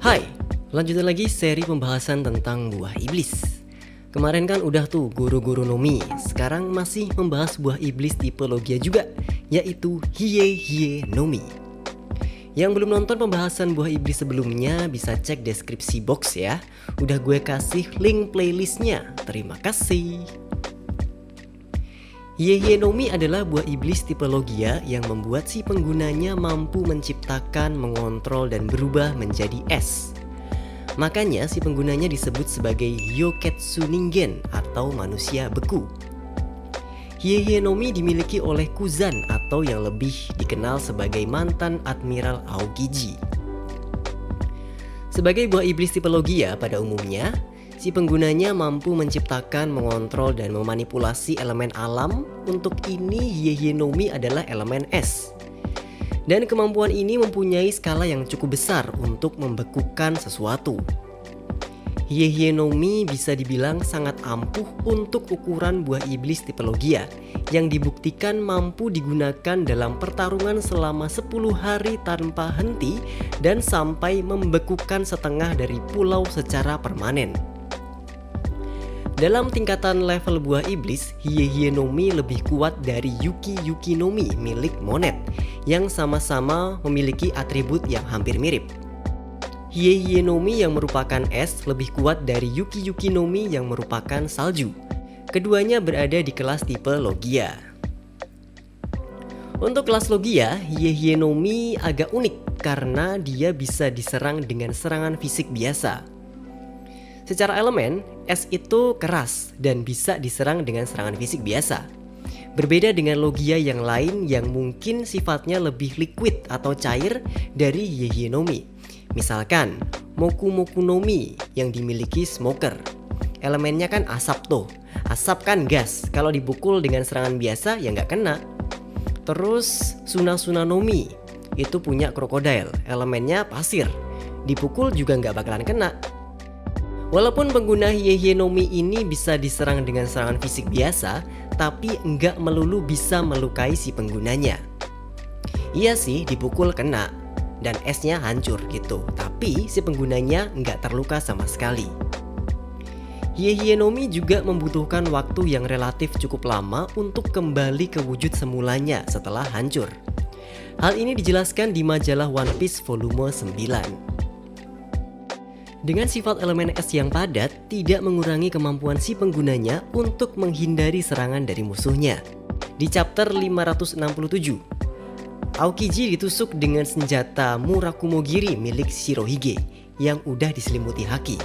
Hai, lanjutin lagi seri pembahasan tentang buah iblis. Kemarin kan udah tuh guru-guru Nomi, sekarang masih membahas buah iblis tipe Logia juga, yaitu Hie Nomi. Yang belum nonton pembahasan buah iblis sebelumnya bisa cek deskripsi box ya. Udah gue kasih link playlistnya, terima kasih. Hie Nomi adalah buah iblis tipe Logia yang membuat si penggunanya mampu menciptakan, mengontrol, dan berubah menjadi es. Makanya si penggunanya disebut sebagai Hyoketsu Ningen atau manusia beku. Hie Nomi dimiliki oleh Kuzan atau yang lebih dikenal sebagai mantan Admiral Aokiji. Sebagai buah iblis tipe Logia pada umumnya, si penggunanya mampu menciptakan, mengontrol, dan memanipulasi elemen alam. Untuk ini Hie Nomi adalah elemen es. Dan kemampuan ini mempunyai skala yang cukup besar untuk membekukan sesuatu. Hie Nomi bisa dibilang sangat ampuh untuk ukuran buah iblis tipe Logia yang dibuktikan mampu digunakan dalam pertarungan selama 10 hari tanpa henti dan sampai membekukan setengah dari pulau secara permanen. Dalam tingkatan level buah iblis, Hie Nomi lebih kuat dari Yuki Nomi milik Monet yang sama-sama memiliki atribut yang hampir mirip. Hie Nomi yang merupakan es lebih kuat dari Yuki Nomi yang merupakan salju. Keduanya berada di kelas tipe Logia. Untuk kelas Logia, Hie Nomi agak unik karena dia bisa diserang dengan serangan fisik biasa. Secara elemen, es itu keras dan bisa diserang dengan serangan fisik biasa. Berbeda dengan Logia yang lain yang mungkin sifatnya lebih liquid atau cair dari Hie Nomi. Misalkan Moku Nomi yang dimiliki Smoker. Elemennya kan asap tuh. Asap kan gas, kalau dipukul dengan serangan biasa ya nggak kena. Terus Suna Nomi itu punya Crocodile. Elemennya pasir. Dipukul juga nggak bakalan kena. Walaupun pengguna Hie Nomi ini bisa diserang dengan serangan fisik biasa, tapi nggak melulu bisa melukai si penggunanya. Iya sih, dipukul kena dan esnya hancur gitu, tapi si penggunanya nggak terluka sama sekali. Hie Nomi juga membutuhkan waktu yang relatif cukup lama untuk kembali ke wujud semulanya setelah hancur. Hal ini dijelaskan di majalah One Piece volume 9. Dengan sifat elemen es yang padat, tidak mengurangi kemampuan si penggunanya untuk menghindari serangan dari musuhnya. Di chapter 567, Aokiji ditusuk dengan senjata Murakumogiri milik Shirohige yang udah diselimuti haki.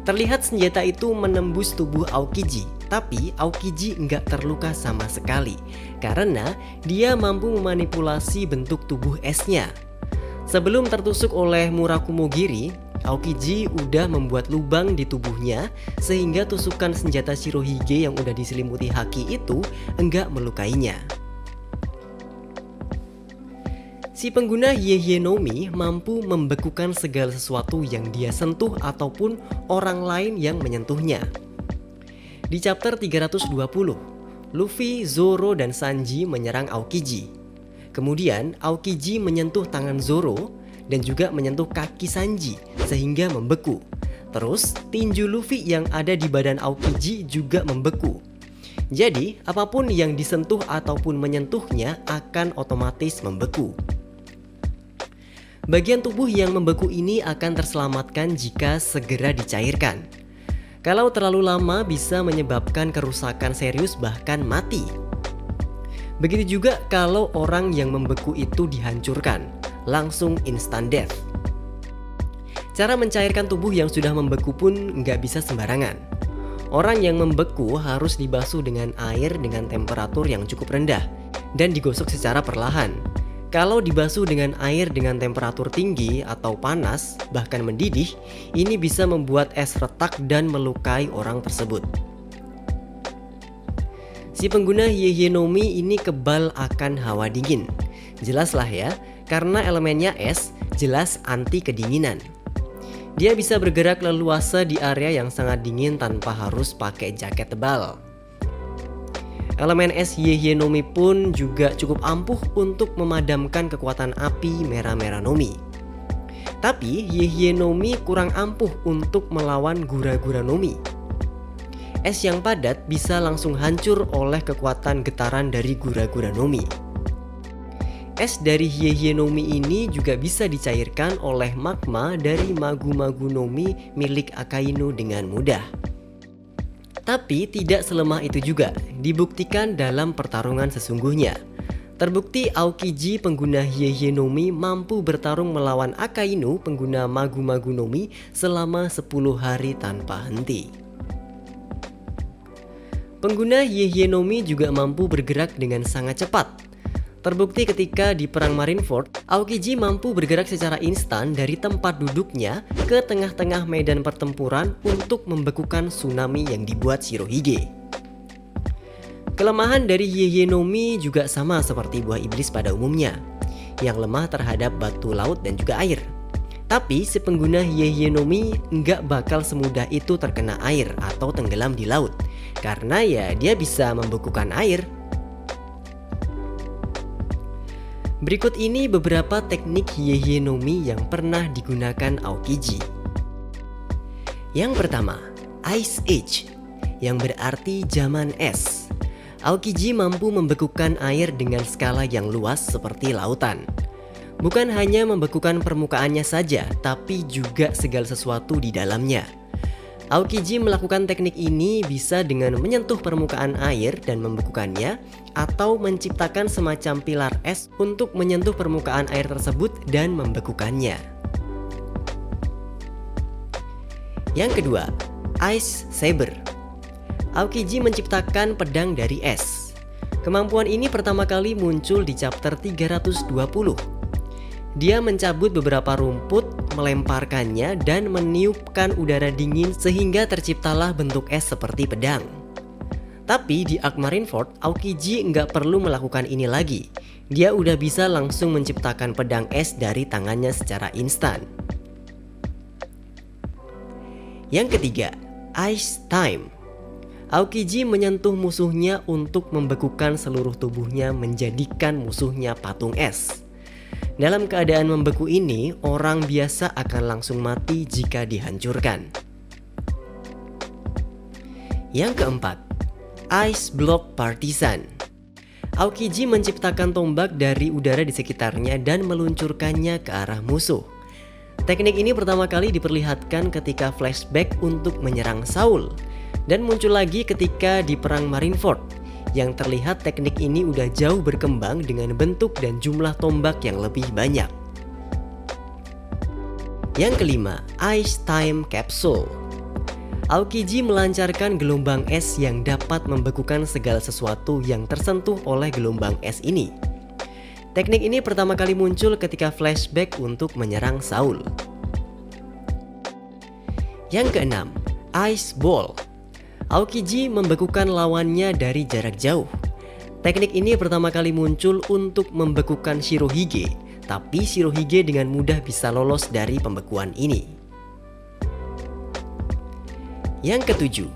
Terlihat senjata itu menembus tubuh Aokiji, tapi Aokiji nggak terluka sama sekali karena dia mampu memanipulasi bentuk tubuh esnya. Sebelum tertusuk oleh Murakumogiri, Aokiji udah membuat lubang di tubuhnya sehingga tusukan senjata Shirohige yang udah diselimuti haki itu enggak melukainya. Si pengguna Hie Nomi mampu membekukan segala sesuatu yang dia sentuh ataupun orang lain yang menyentuhnya. Di chapter 320, Luffy, Zoro, dan Sanji menyerang Aokiji. Kemudian Aokiji menyentuh tangan Zoro dan juga menyentuh kaki Sanji sehingga membeku. Terus tinju Luffy yang ada di badan Aokiji juga membeku. Jadi apapun yang disentuh ataupun menyentuhnya akan otomatis membeku. Bagian tubuh yang membeku ini akan terselamatkan jika segera dicairkan. Kalau terlalu lama bisa menyebabkan kerusakan serius bahkan mati. Begitu juga kalau orang yang membeku itu dihancurkan, langsung instant death. Cara mencairkan tubuh yang sudah membeku pun nggak bisa sembarangan. Orang yang membeku harus dibasuh dengan air dengan temperatur yang cukup rendah dan digosok secara perlahan. Kalau dibasuh dengan air dengan temperatur tinggi atau panas, bahkan mendidih, ini bisa membuat es retak dan melukai orang tersebut. Si pengguna Hie Nomi ini kebal akan hawa dingin. Jelaslah ya, karena elemennya es, jelas anti kedinginan. Dia bisa bergerak leluasa di area yang sangat dingin tanpa harus pakai jaket tebal. Elemen es Hie Nomi pun juga cukup ampuh untuk memadamkan kekuatan api merah-merah Nomi. Tapi Hyehye no Mi kurang ampuh untuk melawan Gura-Gura no Mi. Es yang padat bisa langsung hancur oleh kekuatan getaran dari Gura-Gura no Mi. Es dari Hyehye no Mi ini juga bisa dicairkan oleh magma dari Magu-Magu no Mi milik Akainu dengan mudah. Tapi tidak selemah itu juga, dibuktikan dalam pertarungan sesungguhnya. Terbukti Aokiji pengguna Hyehye no Mi mampu bertarung melawan Akainu pengguna Magu-Magu no Mi selama 10 hari tanpa henti. Pengguna Hyehye no Mi juga mampu bergerak dengan sangat cepat. Terbukti ketika di perang Marineford, Aokiji mampu bergerak secara instan dari tempat duduknya ke tengah-tengah medan pertempuran untuk membekukan tsunami yang dibuat Shirohige. Kelemahan dari Hyehye no Mi juga sama seperti buah iblis pada umumnya, yang lemah terhadap batu laut dan juga air. Tapi si pengguna Hyehye no Mi nggak bakal semudah itu terkena air atau tenggelam di laut, karena ya dia bisa membekukan air. Berikut ini beberapa teknik Hyehye no Mi yang pernah digunakan Aokiji. Yang pertama, Ice Age, yang berarti zaman es. Aokiji mampu membekukan air dengan skala yang luas seperti lautan. Bukan hanya membekukan permukaannya saja, tapi juga segala sesuatu di dalamnya. Aokiji melakukan teknik ini bisa dengan menyentuh permukaan air dan membekukannya, atau menciptakan semacam pilar es untuk menyentuh permukaan air tersebut dan membekukannya. Yang kedua, Ice Saber. Aokiji menciptakan pedang dari es. Kemampuan ini pertama kali muncul di chapter 320. Dia mencabut beberapa rumput, melemparkannya, dan meniupkan udara dingin sehingga terciptalah bentuk es seperti pedang. Tapi di Arc Marineford, Aokiji nggak perlu melakukan ini lagi. Dia udah bisa langsung menciptakan pedang es dari tangannya secara instan. Yang ketiga, Ice Time. Aokiji menyentuh musuhnya untuk membekukan seluruh tubuhnya, menjadikan musuhnya patung es. Dalam keadaan membeku ini, orang biasa akan langsung mati jika dihancurkan. Yang keempat, Ice Block Partisan. Aokiji menciptakan tombak dari udara di sekitarnya dan meluncurkannya ke arah musuh. Teknik ini pertama kali diperlihatkan ketika flashback untuk menyerang Saul, dan muncul lagi ketika di perang Marineford. Yang terlihat teknik ini udah jauh berkembang dengan bentuk dan jumlah tombak yang lebih banyak. Yang kelima, Ice Time Capsule. Aokiji melancarkan gelombang es yang dapat membekukan segala sesuatu yang tersentuh oleh gelombang es ini. Teknik ini pertama kali muncul ketika flashback untuk menyerang Saul. Yang keenam, Ice Ball. Aokiji membekukan lawannya dari jarak jauh. Teknik ini pertama kali muncul untuk membekukan Shirohige, tapi Shirohige dengan mudah bisa lolos dari pembekuan ini. Yang ketujuh,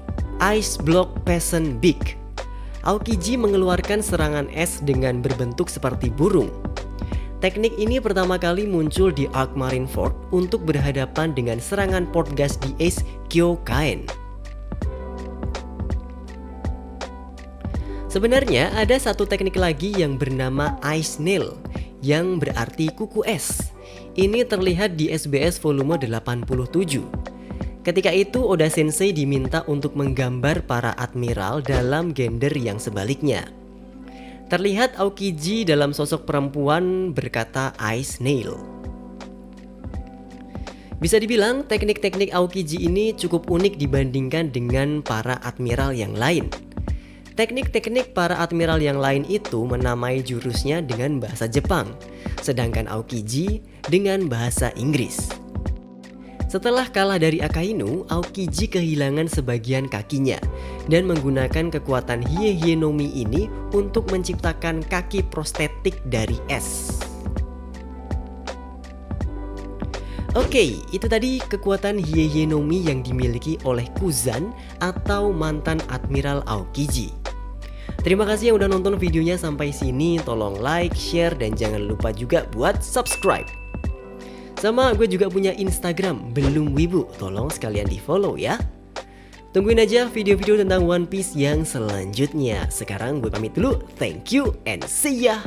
Ice Block Peasant Beak. Aokiji mengeluarkan serangan es dengan berbentuk seperti burung. Teknik ini pertama kali muncul di Arc Marineford untuk berhadapan dengan serangan port gas di Ace Kyokain. Sebenarnya ada satu teknik lagi yang bernama Ice Nail, yang berarti kuku es. Ini terlihat di SBS volume 87. Ketika itu Oda Sensei diminta untuk menggambar para admiral dalam gender yang sebaliknya. Terlihat Aokiji dalam sosok perempuan berkata Ice Nail. Bisa dibilang teknik-teknik Aokiji ini cukup unik dibandingkan dengan para admiral yang lain. Teknik-teknik para admiral yang lain itu menamai jurusnya dengan bahasa Jepang, sedangkan Aokiji dengan bahasa Inggris. Setelah kalah dari Akainu, Aokiji kehilangan sebagian kakinya dan menggunakan kekuatan Hyehye no Mi ini untuk menciptakan kaki prostetik dari es. Oke, itu tadi kekuatan Hyehye no Mi yang dimiliki oleh Kuzan atau mantan Admiral Aokiji. Terima kasih yang udah nonton videonya sampai sini. Tolong like, share, dan jangan lupa juga buat subscribe. Sama gue juga punya Instagram Belum Wibu, tolong sekalian di follow ya. Tungguin aja video-video tentang One Piece yang selanjutnya. Sekarang gue pamit dulu, thank you and see ya.